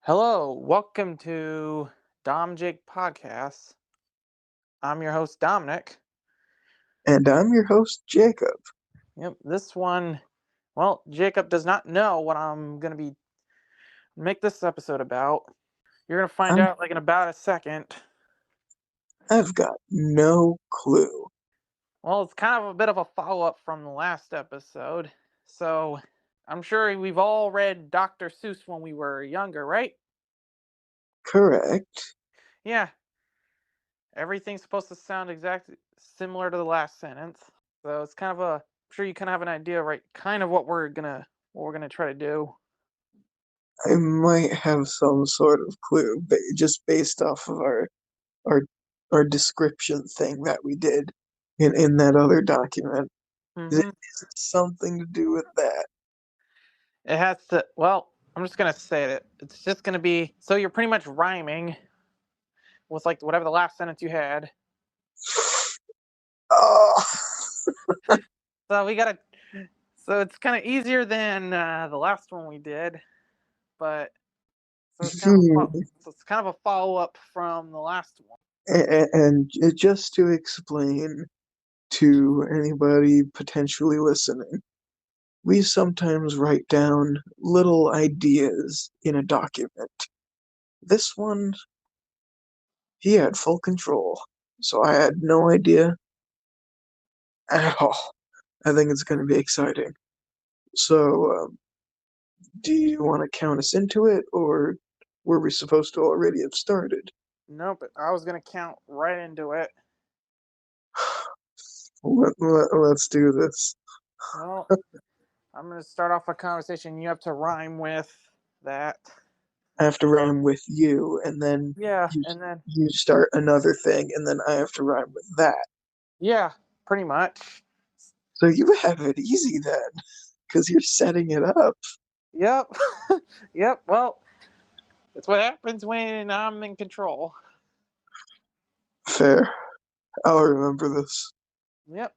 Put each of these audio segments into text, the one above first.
Hello, welcome to DomJake Podcast. I'm your host Dominic. And I'm your host, Jacob. Yep, this one, Jacob does not know what I'm gonna be make this episode about. You're gonna find I'm, out like in about a second. I've got no clue. Well, it's kind of a bit of a follow-up from the last episode. So I'm sure we've all read Dr. Seuss when we were younger, right? Correct. Yeah. Everything's supposed to sound exactly similar to the last sentence. So it's kind of I'm sure you kind of have an idea, right? Kind of what we're gonna try to do. I might have some sort of clue, just based off of our our description thing that we did in that other document. Is hmm it something to do with that? It has to. Well, I'm just gonna say it. It's just gonna be. So you're pretty much rhyming with like whatever the last sentence you had. Oh, So we gotta. So it's kind of easier than the last one we did, but so it's kind of a follow up from the last one. and just to explain to anybody potentially listening, we sometimes write down little ideas in a document. This one, he had full control, so I had no idea at all. I think it's going to be exciting. So, do you want to count us into it, or were we supposed to already have started? Nope, I was gonna count right into it. Let's do this. Well, I'm gonna start off a conversation. You have to rhyme with that. I have to rhyme with you, and then Yeah, you and then you start another thing, and then I have to rhyme with that. yeah, pretty much. So you have it easy then, because you're setting it up. Yep, yep. Well, that's what happens when I'm in control. Fair. I'll remember this. Yep.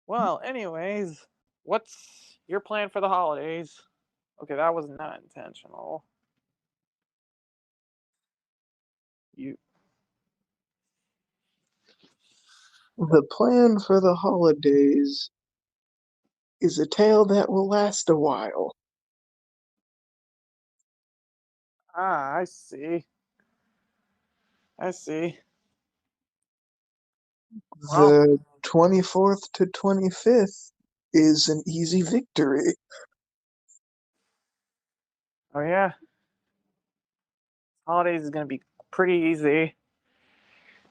Well, anyways, what's your plan for the holidays? Okay, that was not intentional. You. The plan for the holidays is a tale that will last a while. I see. I see. Well, The 24th to 25th is an easy victory. oh yeah, holidays is gonna be pretty easy.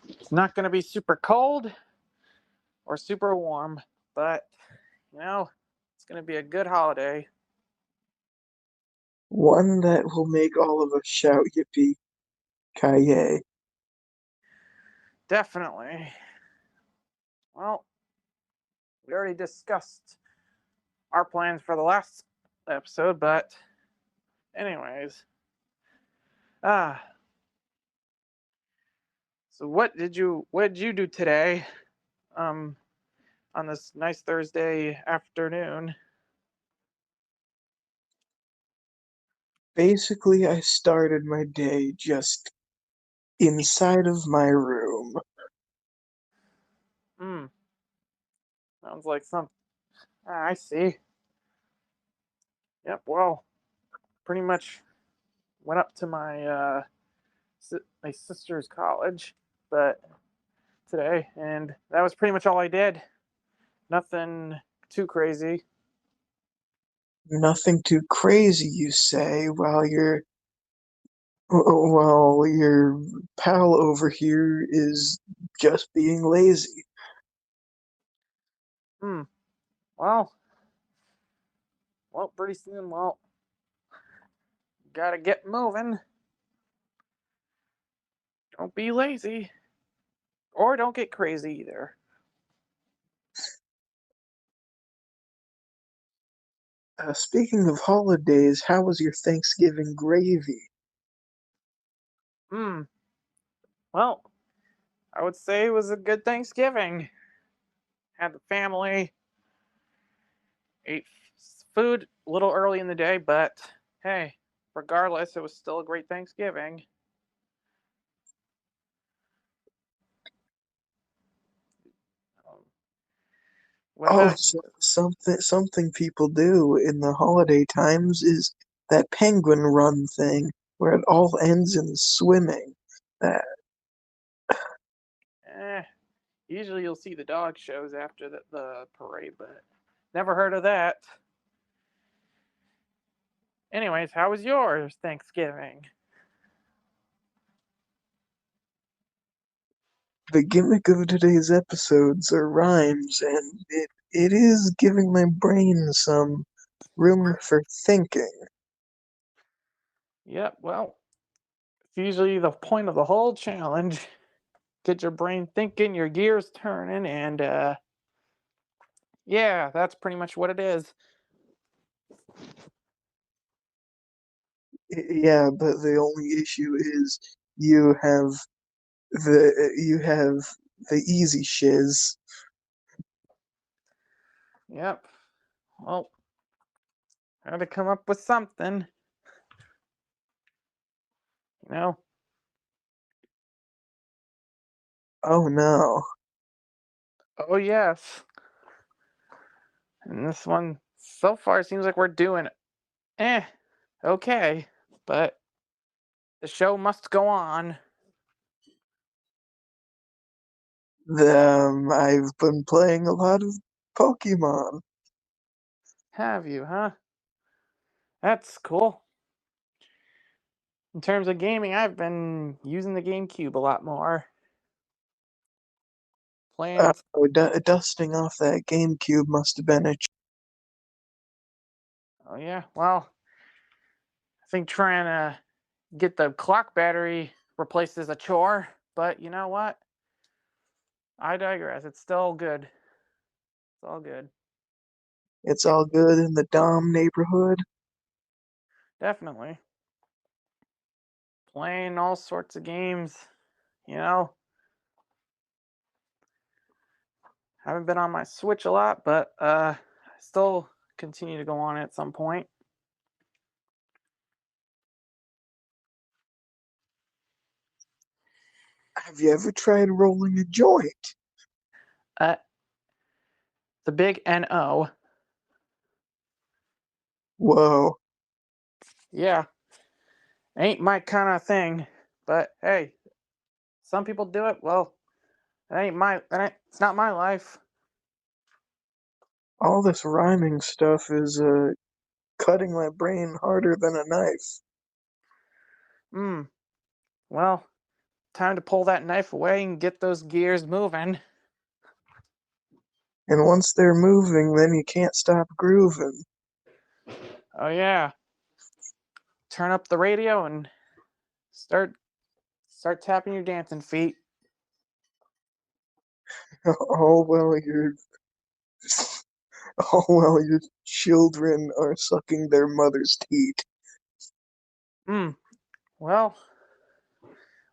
It's not gonna be super cold or super warm, but you know, it's gonna be a good holiday. One that will make all of us shout yippee ki Definitely. Well, we already discussed our plans for the last episode, but anyways, ah, so what did you do today? Um, on this nice Thursday afternoon. Basically, I started my day just inside of my room. Hmm, sounds like some. I see. Yep. Well, pretty much went up to my sister's college, but today, and that was pretty much all I did. Nothing too crazy. Nothing too crazy, you say, while your pal over here is just being lazy. Hmm. Well, pretty soon. Well, gotta get moving. Don't be lazy, or don't get crazy either. Speaking of holidays, how was your Thanksgiving gravy? Hmm. Well, I would say it was a good Thanksgiving. Had the family, ate food a little early in the day, but hey, regardless, it was still a great Thanksgiving. Um, what Oh, about something people do in the holiday times is that penguin run thing where it all ends in swimming. That eh, usually you'll see the dog shows after the parade, but never heard of that. Anyways, how was yours Thanksgiving? the gimmick of today's episodes are rhymes, and it is giving my brain some room for thinking. Yep, well, it's usually the point of the whole challenge. Get your brain thinking, your gears turning, and yeah, that's pretty much what it is. Yeah, but the only issue is you have the easy shiz. Yep. Well, I had to come up with something, you know. Oh no. Oh yes. And this one, so far, seems like we're doing okay, but the show must go on. I've been playing a lot of Pokemon. Have you, huh? That's cool. In terms of gaming, I've been using the GameCube a lot more. Playing. Dusting off that GameCube must have been a Oh yeah. Well, I think trying to get the clock battery replaced is a chore, but you know what? I digress. It's still good. It's all good. It's all good in the Dom neighborhood. Definitely. Playing all sorts of games, you know. Haven't been on my Switch a lot, but I still continue to go on it at some point. Have you ever tried rolling a joint? Uh, the big NO. Whoa. Yeah, ain't my kind of thing, but hey, some people do it. Well, it's not my life. All this rhyming stuff is cutting my brain harder than a knife. Hmm. Well, time to pull that knife away and get those gears moving. And once they're moving, then you can't stop grooving. Oh yeah. Turn up the radio and start tapping your dancing feet. All while your all while your children are sucking their mother's teat. Hmm. Well,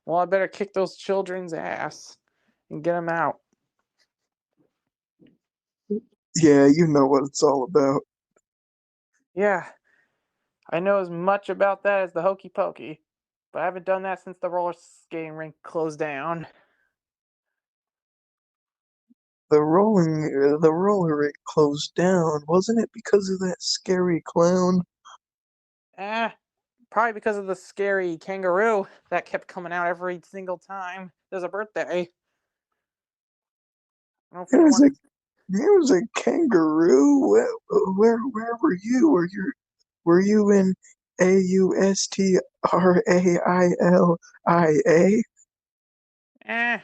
well, I better kick those children's ass and get them out. Yeah, you know what it's all about. Yeah, I know as much about that as the hokey pokey, but I haven't done that since the roller skating rink closed down. The roller rink closed down, wasn't it because of that scary clown? Eh, probably because of the scary kangaroo that kept coming out every single time there's a birthday. I don't know if It was anyone. a it was a kangaroo. Where were you? Were you in Australia? Eh,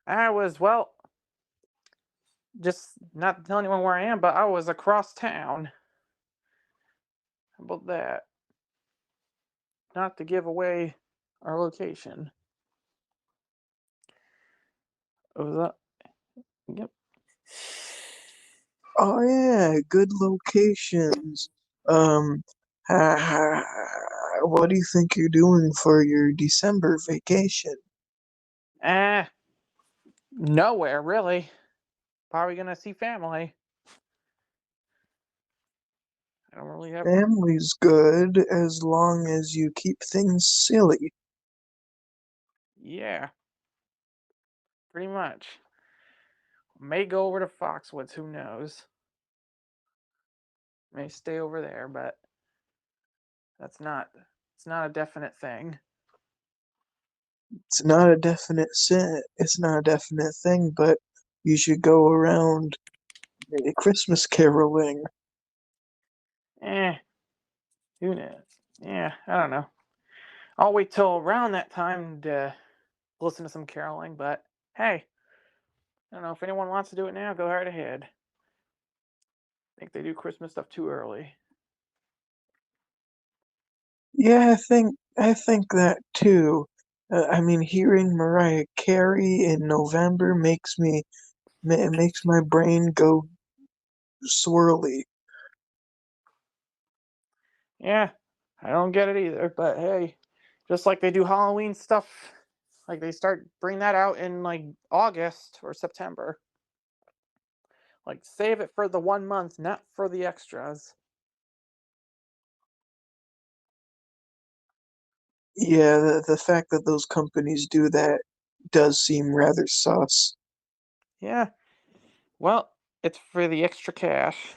I was, well, just not to tell anyone where I am, but I was across town. How about that? Not to give away our location. It was yep. Oh yeah, good locations. Um, what do you think you're doing for your December vacation? Eh, nowhere really. Probably gonna see family. I don't really have. Family's good as long as you keep things silly. Yeah, pretty much. May go over to Foxwoods. Who knows? May stay over there, but that's not. It's not a definite thing. It's not a definite it's not a definite thing, but you should go around Christmas caroling. Eh, who knows? Yeah, I don't know. I'll wait till around that time to listen to some caroling, but hey, I don't know if anyone wants to do it now, go right ahead. I think they do Christmas stuff too early. Yeah, I think that too. I mean, hearing Mariah Carey in November makes my brain go swirly. Yeah, I don't get it either, but hey, just like they do Halloween stuff, like they start bring that out in like August or September. Like save it for the 1 month, not for the extras. Yeah, the fact that those companies do that does seem rather sus. Yeah, well, it's for the extra cash.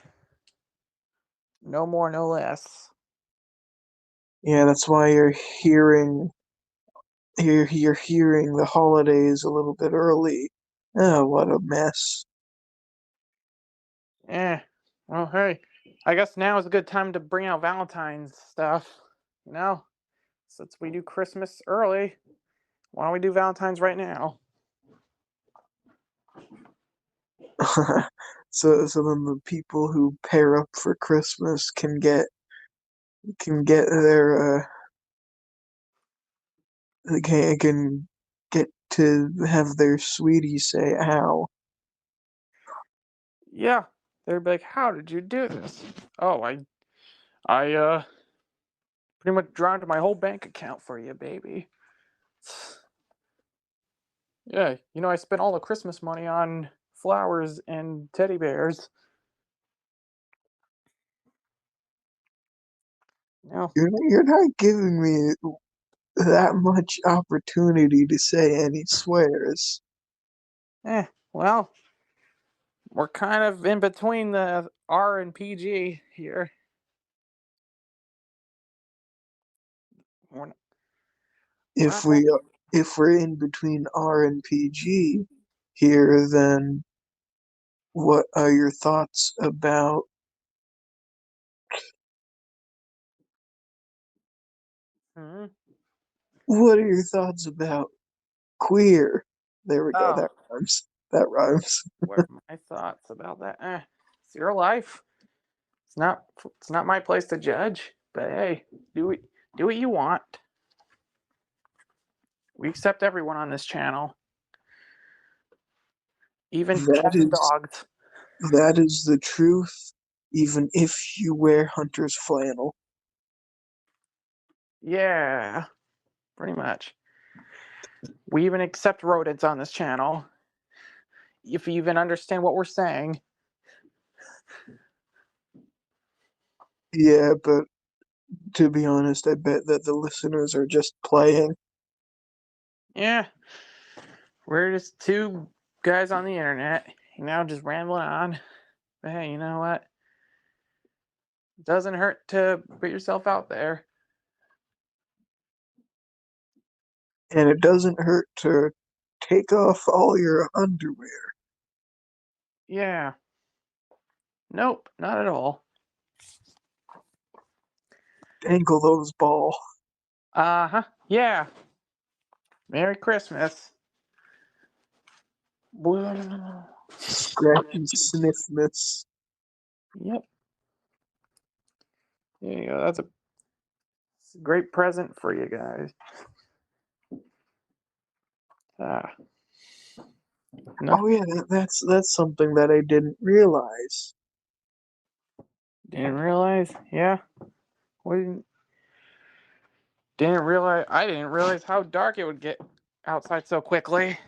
No more, no less. Yeah, that's why you're hearing the holidays a little bit early. Oh, what a mess. Eh. Well, hey, I guess now is a good time to bring out Valentine's stuff. You know, since we do Christmas early, why don't we do Valentine's right now? So then the people who pair up for Christmas can get their can get to have their sweetie say ow. Yeah, they'd be like, "How did you do this?" Oh, I pretty much drowned my whole bank account for you, baby. Yeah, I spent all the Christmas money on flowers and teddy bears. No, You're not giving me that much opportunity to say any swears. well, we're kind of in between the R and PG here. We're not, we're If not that. we if we're in between R and PG here, then what are your thoughts about Hmm. what are your thoughts about queer? There we go. Oh, That rhymes. That rhymes. what are my thoughts about that? It's your life. It's not. It's not my place to judge. But hey, do it. Do what you want. We accept everyone on this channel, even That cats and is dogs. that is the truth, even if you wear hunter's flannel. Yeah, pretty much. We even accept rodents on this channel. If you even understand what we're saying. Yeah, but to be honest, I bet that the listeners are just playing. Yeah, we're just two guys on the internet, just rambling on. But hey, you know what? It doesn't hurt to put yourself out there. And it doesn't hurt to take off all your underwear. Yeah. Nope, not at all. Dangle those ball. Uh huh. Yeah. Merry Christmas. Scratchy sniffness. Yep. There you go. That's a great present for you guys. Ah, no, Oh yeah, that's something that I didn't realize. didn't realize. Yeah, we didn't realize. I didn't realize how dark it would get outside so quickly.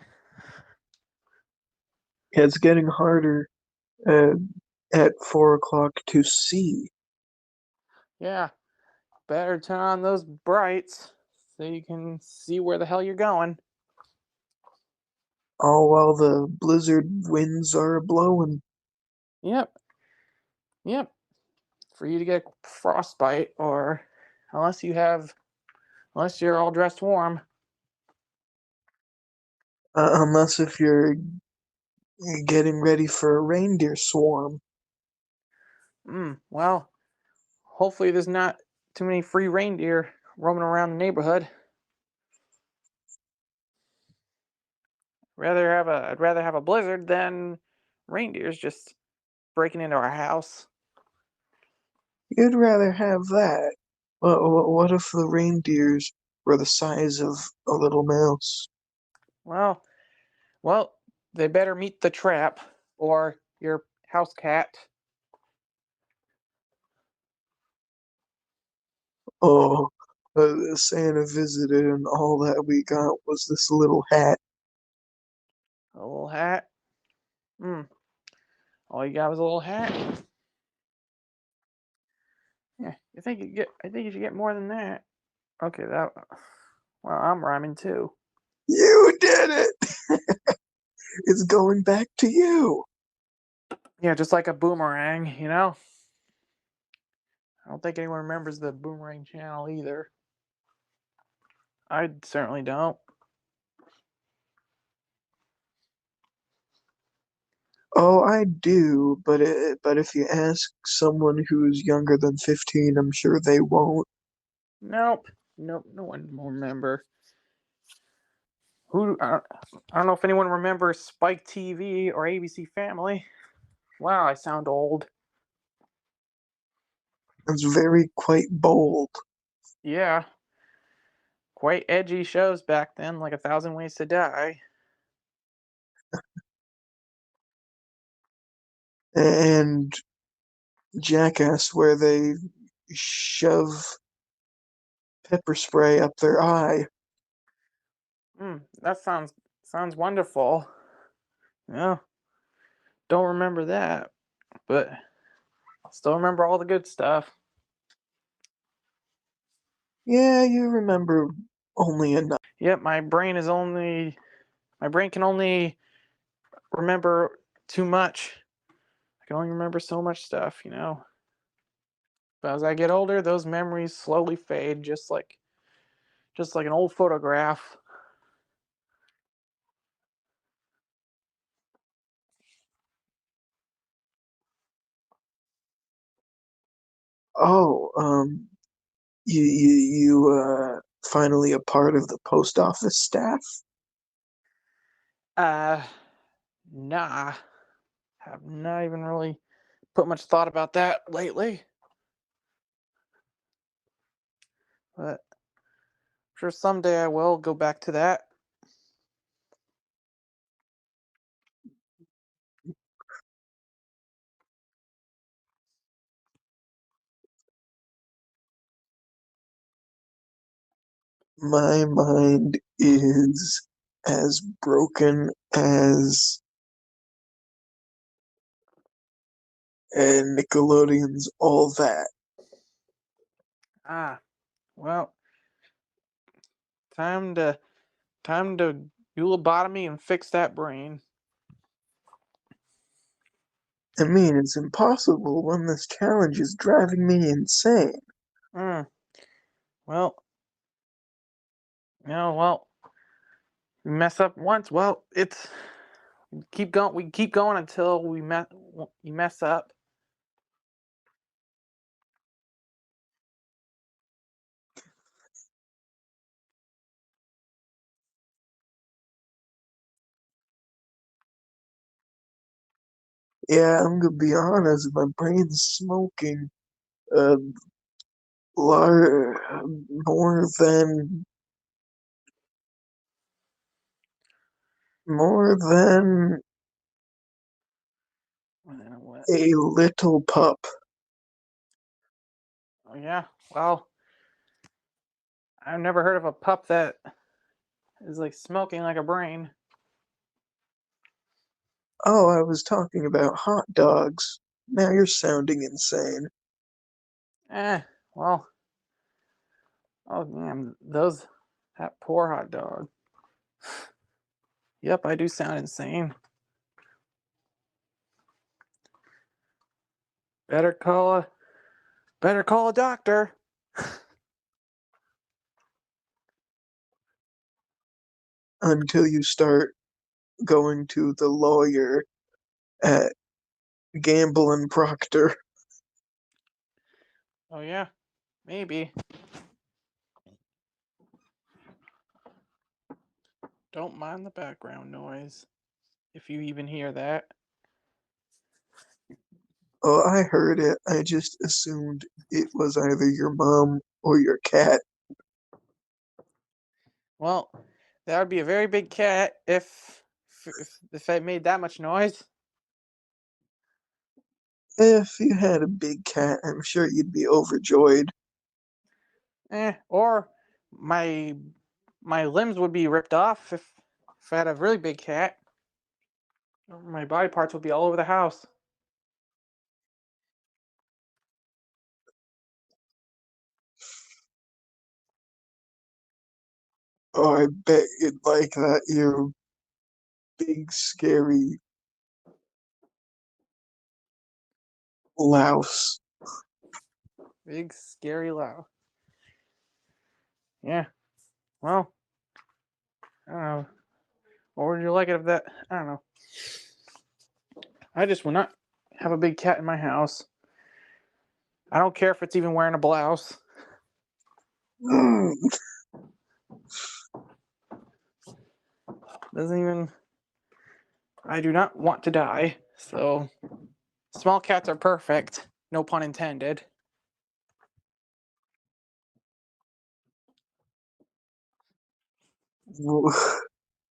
Yeah, it's getting harder uh, at 4 o'clock to see. Yeah, better turn on those brights so you can see where the hell you're going. All while the blizzard winds are blowing. Yep, yep. For you to get frostbite, or unless you have, unless you're all dressed warm. Unless if you're getting ready for a reindeer swarm. Well, hopefully there's not too many free reindeer roaming around the neighborhood. I'd rather have a blizzard than reindeers just breaking into our house. You'd rather have that. What if the reindeers were the size of a little mouse? Well, well, they better meet the trap or your house cat. Oh, Santa visited and all that we got was this little hat. A little hat. Hmm. All you got was a little hat. Yeah, you think you get? I think you should get more than that. Okay, that. Well, I'm rhyming too. You did it! It's going back to you. Yeah, just like a boomerang, you know. I don't think anyone remembers the boomerang channel either. I certainly don't. Oh, I do, but if you ask someone who's younger than 15, I'm sure they won't. Nope. Nope. No one will remember. Who? I don't know if anyone remembers Spike TV or ABC Family. Wow, I sound old. It's very quite bold. Yeah, quite edgy shows back then, like A Thousand Ways to Die. And Jackass, where they shove pepper spray up their eye. That sounds wonderful. Yeah, don't remember that, but I still remember all the good stuff. Yeah, you remember only enough. Yep, my brain can only remember too much. I can only remember so much stuff, you know. But as I get older, those memories slowly fade, just like an old photograph. Oh, you finally a part of the post office staff? Uh, nah, have not even really put much thought about that lately. But I'm sure someday I will go back to that. My mind is as broken as Nickelodeon's All That. Ah, well, time to time to do lobotomy and fix that brain. I mean, it's impossible when this challenge is driving me insane. Hmm. Well, well, we mess up once. Well, it's keep going. We keep going until you mess up. Yeah, I'm gonna be honest, my brain's smoking uh, lar- more than more than What? a little pup. Oh yeah. Well, I've never heard of a pup that is like smoking like a brain. Oh, I was talking about hot dogs. Now you're sounding insane. Eh. Well, oh damn, that poor hot dog. Yep, I do sound insane. Better call a better call a doctor. Until you start going to the lawyer at Gamble and Proctor. Oh yeah, maybe. Don't mind the background noise, if you even hear that. Oh, I heard it. I just assumed it was either your mom or your cat. Well, that would be a very big cat if it made that much noise. If you had a big cat, I'm sure you'd be overjoyed. Or my my limbs would be ripped off if I had a really big cat. My body parts would be all over the house. Oh, I bet you'd like that, you big, scary louse. Big scary loud. Yeah. Well, I don't know. What would you like it if that? I don't know. I just would not have a big cat in my house. I don't care if it's even wearing a blouse. Doesn't even. I do not want to die. So, small cats are perfect. No pun intended.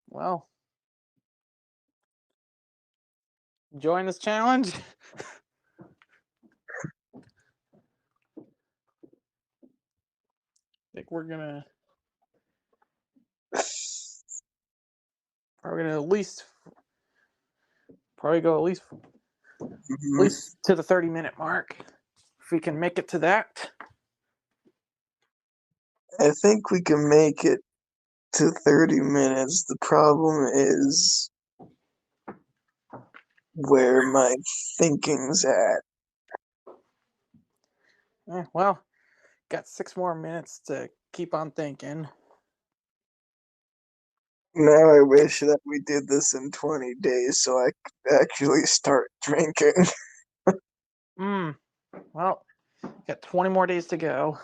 Well, join this challenge. I think we're gonna probably gonna probably go at least to the 30-minute mark. If we can make it to that. I think we can make it to 30 minutes. The problem is where my thinking's at. Well, got 6 more minutes to keep on thinking. Now I wish that we did this in 20 days so I could actually start drinking. Well, got 20 more days to go.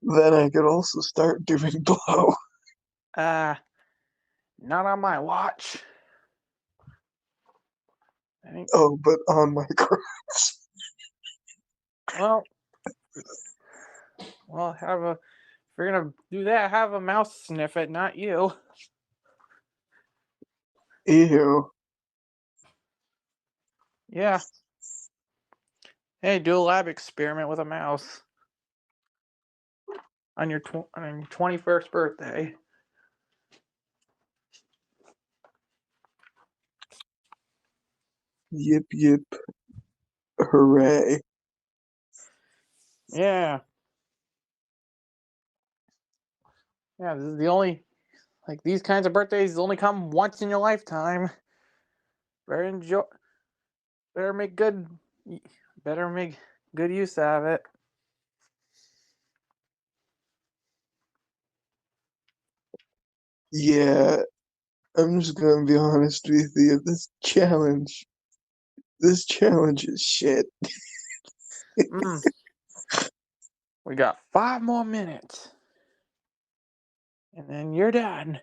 Then I could also start doing blow. Not on my watch. Oh, but on my crotch. Well, if you're gonna do that, have a mouse sniff it, not you. Ew. Yeah. Hey, do a lab experiment with a mouse on your 21st birthday. Yip yip. Hooray. Yeah. Yeah, this is the only these kinds of birthdays only come once in your lifetime. Better enjoy. Better make good. Better make good use of it. Yeah, I'm just gonna be honest with you. This challenge is shit. We got 5 more minutes, and then you're done.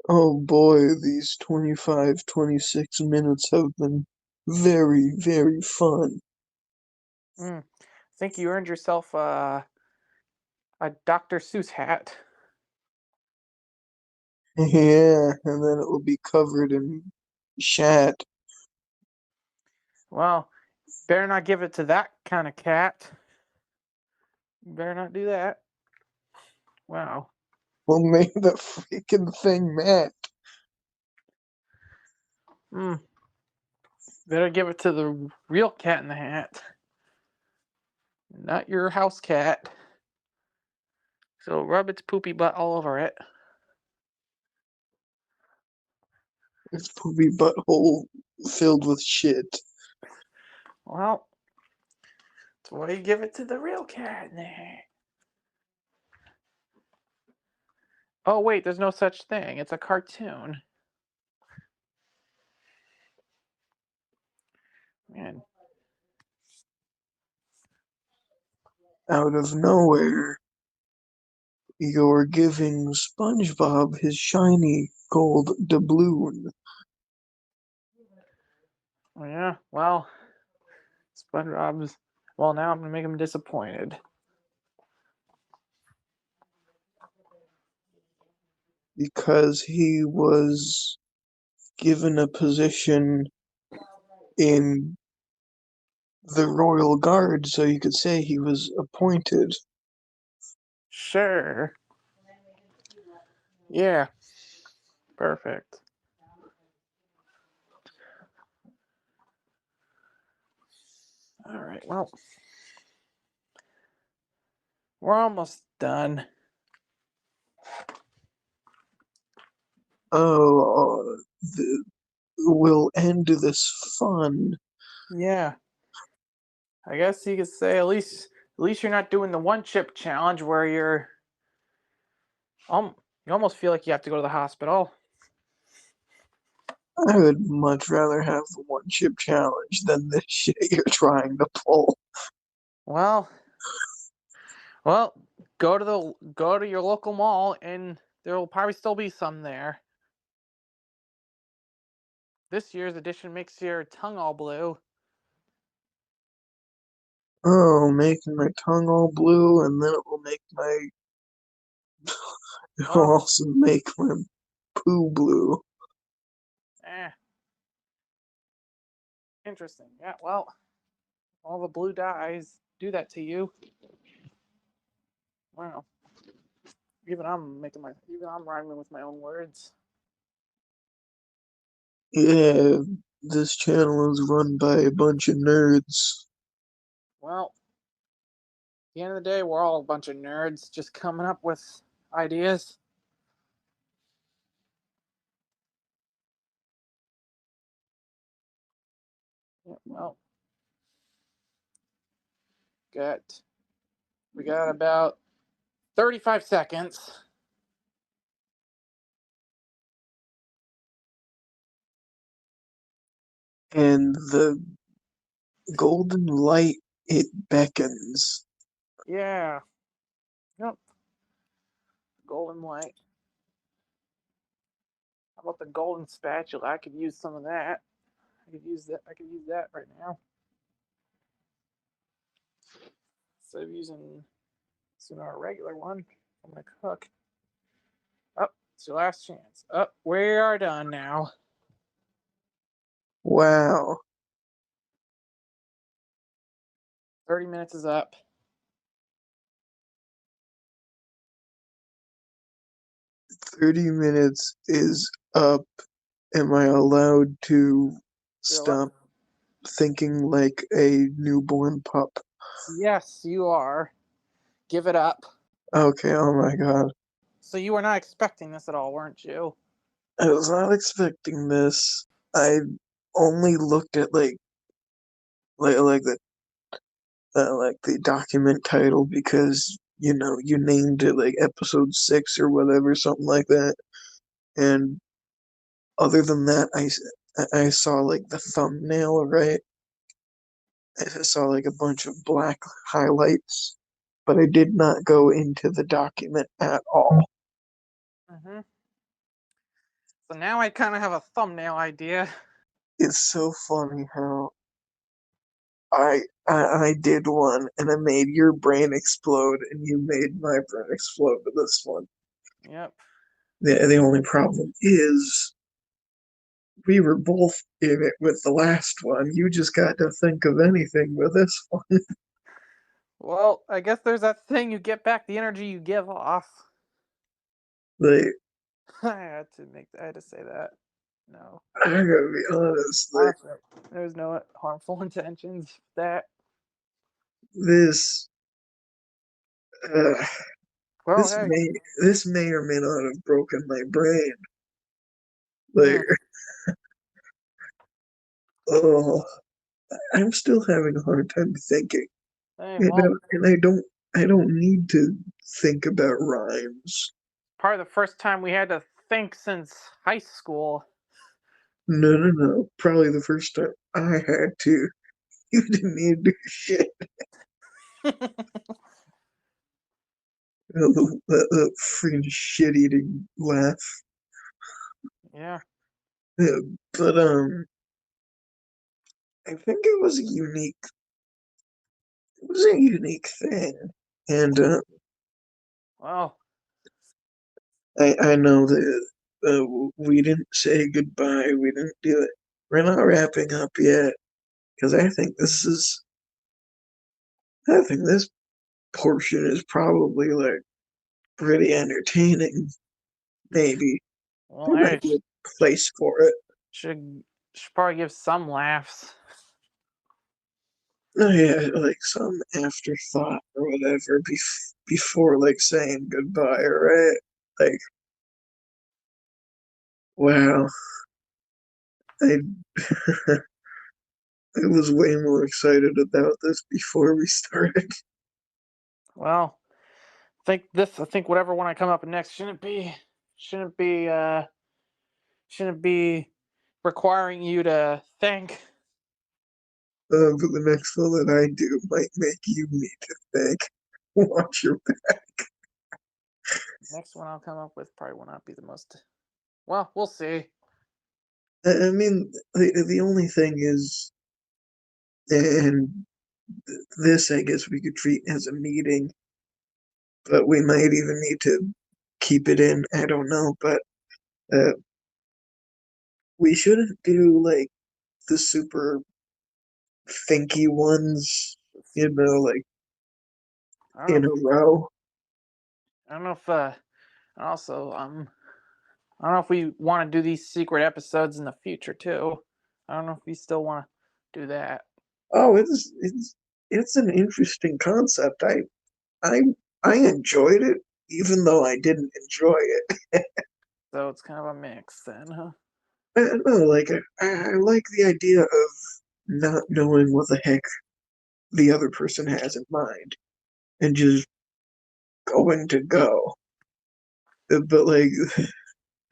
Oh boy, these 25, 26 minutes have been very, very fun. I think you earned yourself a Dr. Seuss hat. Yeah, and then it will be covered in shat. Well, better not give it to that kind of cat. You better not do that. Wow. We'll name the freaking thing Matt. Better give it to the real cat in the hat, not your house cat. So rub its poopy butt all over it. Its poopy butthole filled with shit. Well, that's why you give it to the real cat in the hat. Oh wait, there's no such thing. It's a cartoon. Man. Out of nowhere, you're giving SpongeBob his shiny gold doubloon. Oh yeah. Well, SpongeBob's. Well, now I'm gonna make him disappointed. Because he was given a position in the Royal Guard, so you could say he was appointed. Sure. Yeah. Perfect. All right. Well, we're almost done. Oh, we'll end this fun. Yeah. I guess you could say at least you're not doing the one chip challenge where you almost feel like you have to go to the hospital. I would much rather have the one chip challenge than this shit you're trying to pull. Well, well, go to your local mall and there will probably still be some there. This year's edition makes your tongue all blue. Oh, making my tongue all blue, and then it will make my. It will Well, also make my poo blue. eh, interesting. Yeah, well, all the blue dyes do that to you. Wow. Even I'm rhyming with my own words. Yeah, this channel is run by a bunch of nerds. Well, at the end of the day, we're all a bunch of nerds just coming up with ideas. Yeah, well, got we got about 35 seconds. And the golden light, it beckons. Yeah. Yep. Golden light. How about the golden spatula? I could use some of that. I could use that right now. Instead of using our regular one, I'm gonna cook. Up, it's your last chance. Up, we are done now. Wow. 30 minutes is up. 30 minutes is up. Am I allowed to You're allowed. stop thinking like a newborn pup? Yes, you are. Give it up. Okay, oh my god. So you were not expecting this at all, weren't you? I was not expecting this. I only looked at like the document title because you named it like episode 6 or whatever, something like that. And other than that, I saw like the thumbnail, right? I saw like a bunch of black highlights, but I did not go into the document at all. Mm-hmm. So now I kind of have a thumbnail idea. It's so funny how I did one and I made your brain explode and you made my brain explode with this one. Yep. The only problem is we were both in it with the last one. You just got to think of anything with this one. Well, I guess there's that thing, you get back the energy you give off. Like, I had to say that. No. I gotta be honest. Like Honestly, there's no harmful intentions with that. this, uh, Well, this hey. may this may or may not have broken my brain. Hmm, Like, oh, I'm still having a hard time thinking. hey, You well, know, and I don't need to think about rhymes. probably the first time we had to think since high school. No, no, no. Probably the first time I had to. You didn't need to do shit. That freaking shit-eating laugh. Yeah. Yeah, but I think it was a unique thing, and Well, I know that we didn't say goodbye. We didn't do it. We're not wrapping up yet because I think this portion is probably like pretty entertaining. Maybe well, there hey, might be a place for it. should should probably give some laughs. Oh yeah, like some afterthought or whatever before like saying goodbye, right? Like, wow, I I was way more excited about this before we started. Well, I think whatever one I come up with next shouldn't be shouldn't be requiring you to think. But the next one that I do might make you need to think. Watch your. Next one I'll come up with probably will not be the most. Well, we'll see. I mean, the only thing is, and this I guess we could treat as a meeting, but we might even need to keep it in. I don't know, but uh, we shouldn't do like the super thinky ones, like I don't know. in a row. I don't know if also I don't know if we want to do these secret episodes in the future too. I don't know if we still want to do that. Oh, it's an interesting concept. I I enjoyed it, even though I didn't enjoy it. So it's kind of a mix then, huh? I don't know, like I like the idea of not knowing what the heck the other person has in mind and just going to go. But like,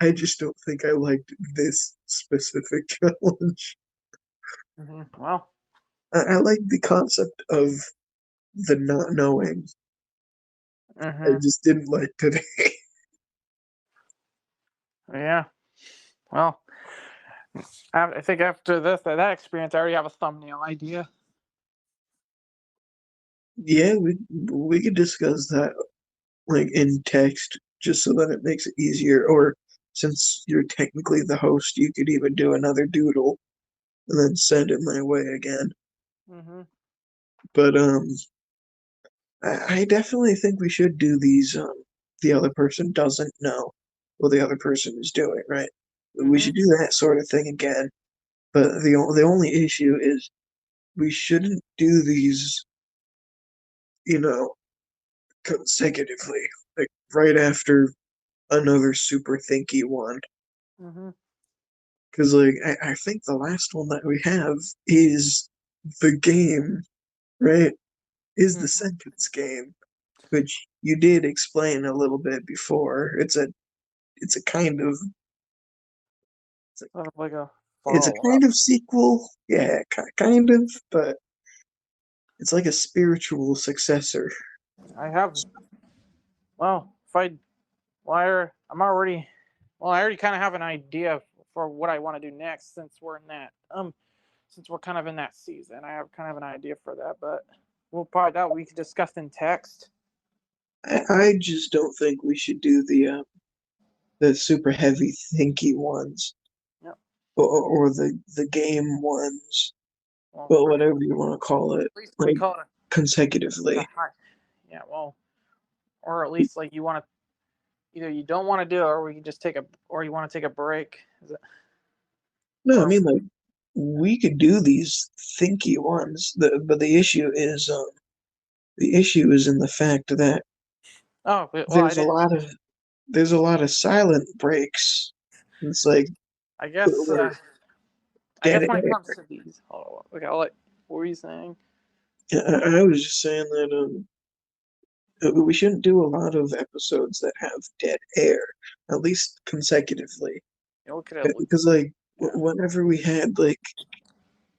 I just don't think I liked this specific challenge. Well, I like the concept of the not knowing. I hmm just didn't like today. yeah. Well, I think after that experience, I already have a thumbnail idea. Yeah, we could discuss that like in text just so that it makes it easier. Or since you're technically the host, you could even do another doodle and then send it my way again. Hmm But I definitely think we should do these. The other person doesn't know what the other person is doing, right? We hmm should do that sort of thing again. But the only issue is we shouldn't do these, you know, consecutively, like right after another super thinky one. hmm Because like I think the last one that we have is the game, right? Is the hmm sentence game, which you did explain a little bit before. It's a kind of Sort of like a it's a follow kind up. of sequel, yeah, kind of, but it's like a spiritual successor. I have. Well, if I I'm already. Well, I already kind of have an idea for what I want to do next since we're kind of in that season. I have kind of an idea for that, but we'll probably that we could discuss in text. I just don't think we should do the super heavy thinky ones Yep. or the game ones, Well, but whatever you want to call it, at least we like call it a consecutively. high. Yeah. Well, or at least like you want to either you don't want to do it, or we can just take a or you want to take a break. Is it? No, I Or mean like we could do these thinky ones, but the issue is in the fact that oh, well, I there's a didn't. lot of there's a lot of silent breaks. It's like I guess. we're I dead guess when it air. comes to these, hold on. Okay, I'll let. What were you saying? I was just saying that we shouldn't do a lot of episodes that have dead air, at least consecutively. You know, we could have. Because like Yeah. whenever we had like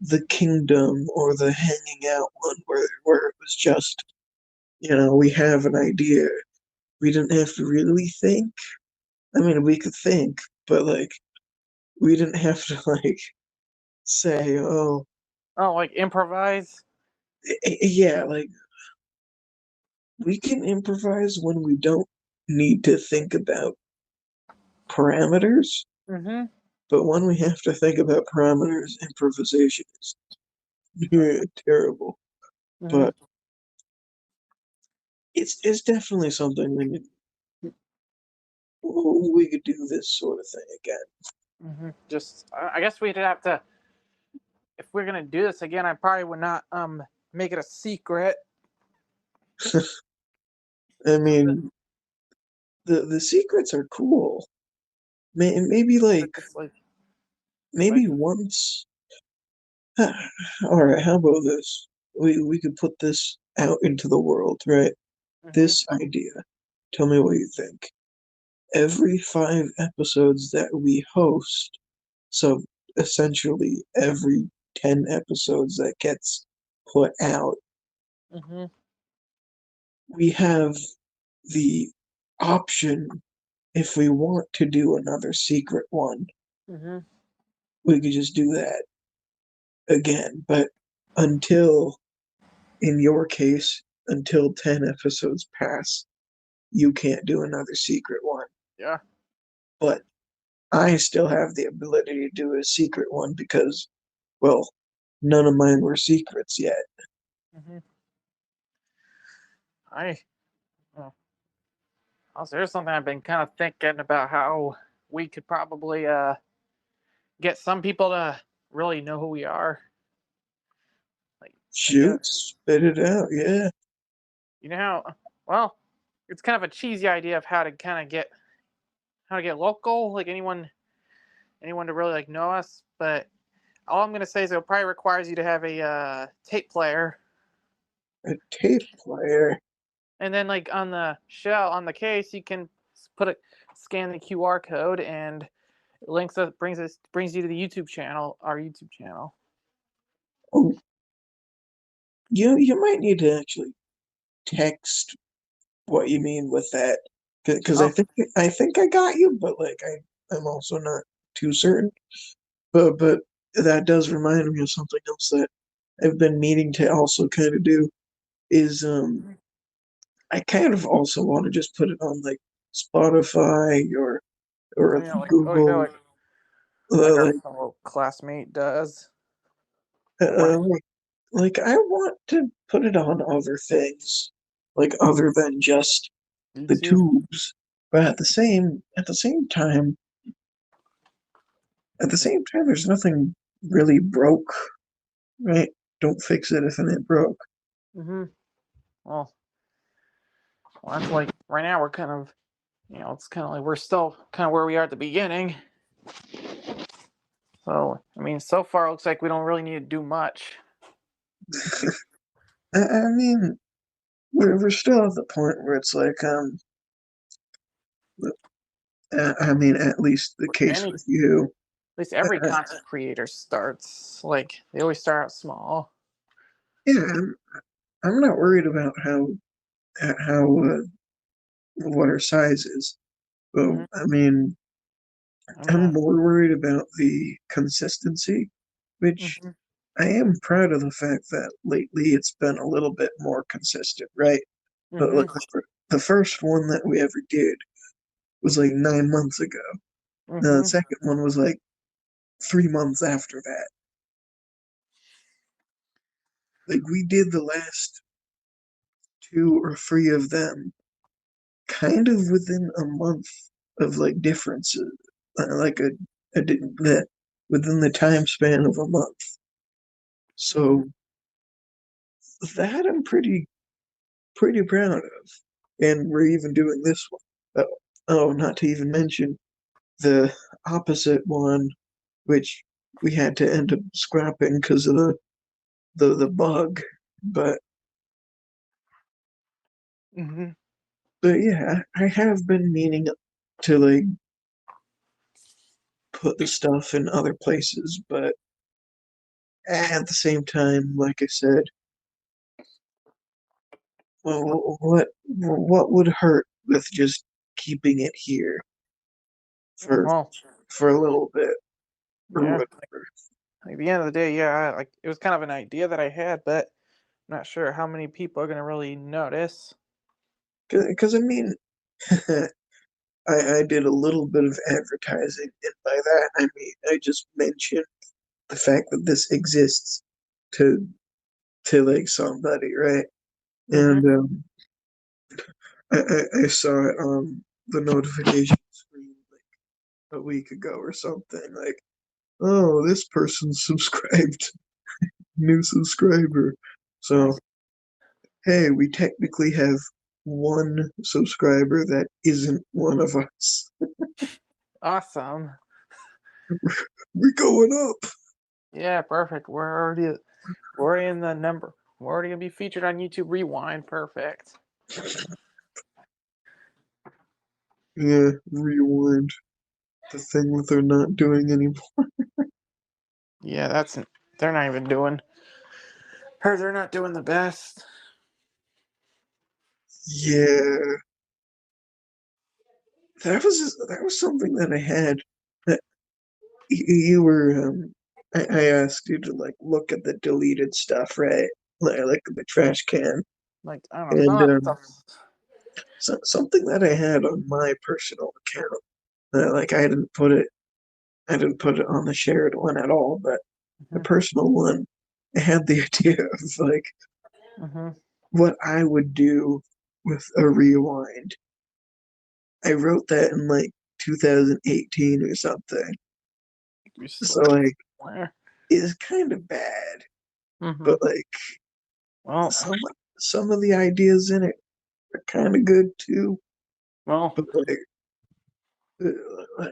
the kingdom or the hanging out one where it was just, we have an idea. We didn't have to really think. I mean, we could think, but like we didn't have to like say, oh, Oh, like improvise. yeah, like we can improvise when we don't need to think about parameters, Mm-hmm. but when we have to think about parameters, improvisation is terrible. Mm-hmm. But it's definitely something we could do this sort of thing Mm-hmm. Just, I guess we'd have to. If we're gonna do this again, I probably would not make it a secret. again. I mean, the secrets are cool. Maybe like It's like, like, maybe once. All right, how about this? We could put this out into the world, right? mm-hmm, This idea. Tell me what you think. Every 5 episodes that we host, so essentially every 10 episodes that gets put out, mm-hmm, we have the option if we want to do another secret one, mm-hmm. we could just do that again. But until, in your case, until 10 episodes pass, you can't do another secret one. Yeah. But I still have the ability to do a secret one because, well, none of mine were secrets yet. Mm-hmm. I. Oh, also, here's something I've been kind of thinking about how we could probably get some people to really know who we are. Like Shoot, spit it out, yeah. you know how well it's kind of a cheesy idea of how to kind of get local, like anyone to really like know us. But all I'm gonna say is it probably requires you to have a tape player, A tape player. and then like on the shell on the case you can put it scan the QR code and it links us brings you to the YouTube channel, our YouTube channel. Oh, you might need to actually text what you mean with that because Oh. I think I got you, but like I'm also not too certain. But that does remind me of something else that I've been meaning to also kind of do is I kind of also want to just put it on like Spotify or Google, like our like fellow classmate does. One uh, like I want to put it on other things, like other than just the YouTube. tubes. But at the same time, there's nothing really broke, right? Don't fix it if it ain't broke. Mm-hmm. Well, that's like right now we're kind of it's kind of like we're still kind of where we are at the beginning. So I mean, so far it looks like we don't really need to do much. I mean, we're still at the point where it's like, I mean, at least the case Any with you. At least Uh, every content creator starts like they always start out small. yeah, I'm not worried about how what our size is. But Mm-hmm. I mean, I I'm mean, more worried about the consistency, which mm-hmm. I am proud of the fact that lately it's been a little bit more consistent, right? But Mm-hmm. like the first one that we ever did was like 9 months ago. The Mm-hmm. second one was like 3 months after that. Like we did the last 2 or 3 of them kind of within a month of like differences, like a within the time span of a month. So that I'm pretty proud of. And we're even doing this one. Oh, not to even mention the opposite one, which we had to end up scrapping because of the bug. But Mm-hmm. but yeah, I have been meaning to like put the stuff in other places, but at the same time, like I said, well, what would hurt with just keeping it here for Well, for a little bit or yeah. whatever? Like, at the end of the day, yeah, like it was kind of an idea that I had, but I'm not sure how many people are gonna really notice. Because I mean, I did a little bit of advertising, and by that I mean I just mentioned the fact that this exists to like somebody, right? Mm-hmm. And I saw it on the notification screen like a week ago or something. Like, oh, this person's subscribed, new subscriber. So hey, we technically have one subscriber that isn't one of us. Awesome. We're going up. Yeah, perfect. We're already in the number. We're already gonna be featured on YouTube Rewind. Perfect. Yeah, rewind. The thing that they're not doing anymore. Yeah, they're not even doing. Heard they're not doing the best. Yeah, that was something that I had. That you were. I asked you to like look at the deleted stuff, right? Like the trash can, Like, I don't know, some and of that stuff. something that I had on my personal account. Like I didn't put it on the shared one at all, but the Hmm. personal one, I had the idea of like Hmm. what I would do with a rewind. I wrote that in like 2018 or something. We still So got like somewhere. it's kind of bad, Hmm. but like Well, some some of the ideas in it are kind of good too. well, But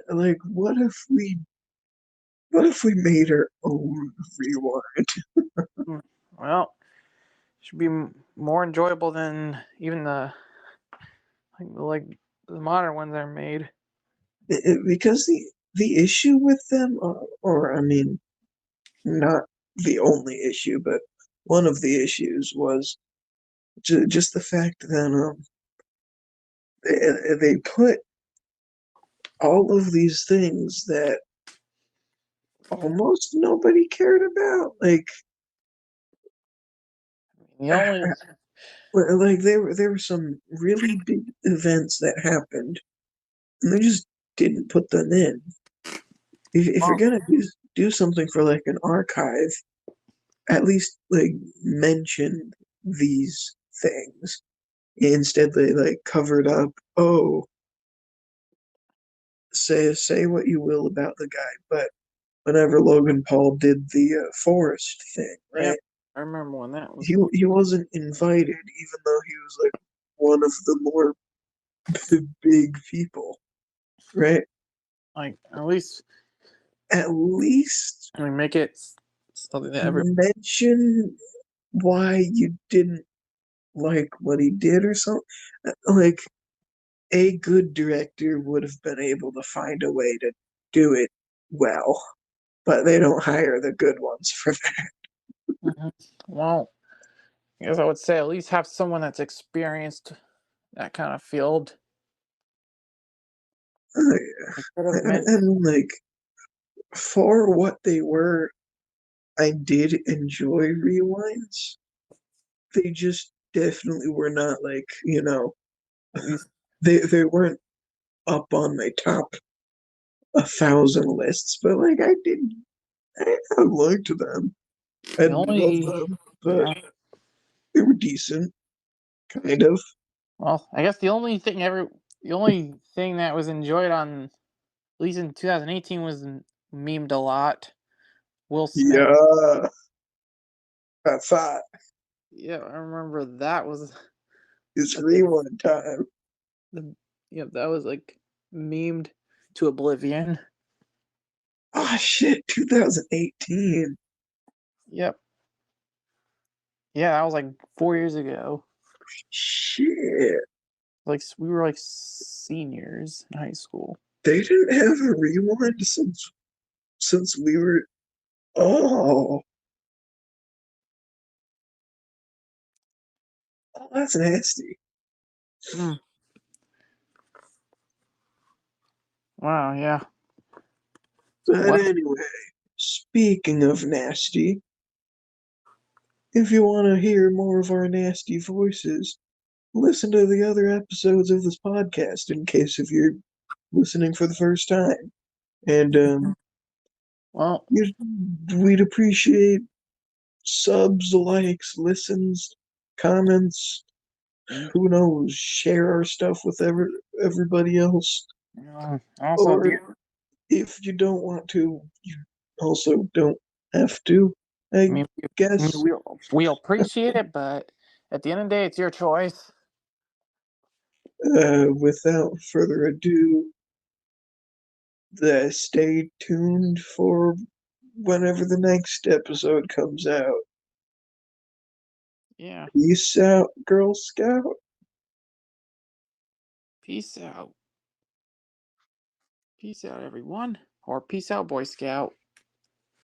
like what if we made our own rewind? mm, well, should be more enjoyable than even like the modern ones are made. Because the issue with them, or I mean, not the only issue, but one of the issues was just the fact that they put all of these things that almost nobody cared about. The only Like there were some really big events that happened, and they just didn't put them in. If you're well, gonna do something for like an archive, at least like mention these things. Instead, they like covered up. Oh, say what you will about the guy, but whenever Logan Paul did the forest thing, yep, right? I remember when that was He wasn't invited, even though he was like one of the more big people, right? like at least At least I mean make it something that every mention why you didn't like what he did or something. Like a good director would have been able to find a way to do it well, but they don't hire the good ones for that. Mhm. Well, I guess I would say at least have someone that's experienced that kind of field. I could have meant And like for what they were, I did enjoy rewinds. They just definitely were not like, at least they weren't up on my top 1,000 lists, but like I liked them. I the didn't love only them, but yeah. they were decent, kind of. Well, I guess the only thing that was enjoyed on at least in 2018 was memed a lot. Will Smith. Yeah. I thought Yeah, I remember that was it's like the, rewind time. that was like memed to oblivion. Oh shit, 2018. Yep. Yeah, that was like 4 years ago. Shit. Like we were like seniors in high school. They didn't have a rewind since we were. Oh, oh, that's nasty. Mm. Wow, yeah. But What? anyway, speaking of nasty, if you want to hear more of our nasty voices, listen to the other episodes of this podcast in case if you're listening for the first time. And Well, we'd appreciate subs, likes, listens, comments. mm, Who knows? Share our stuff with everybody else. also, Or if you don't want to, you also don't have to. I I mean, guess. we appreciate it, but at the end of the day, it's your choice. Without further ado, stay tuned for whenever the next episode comes out. Yeah. Peace out, Girl Scout. Peace out. Peace out, everyone. Or peace out, Boy Scout.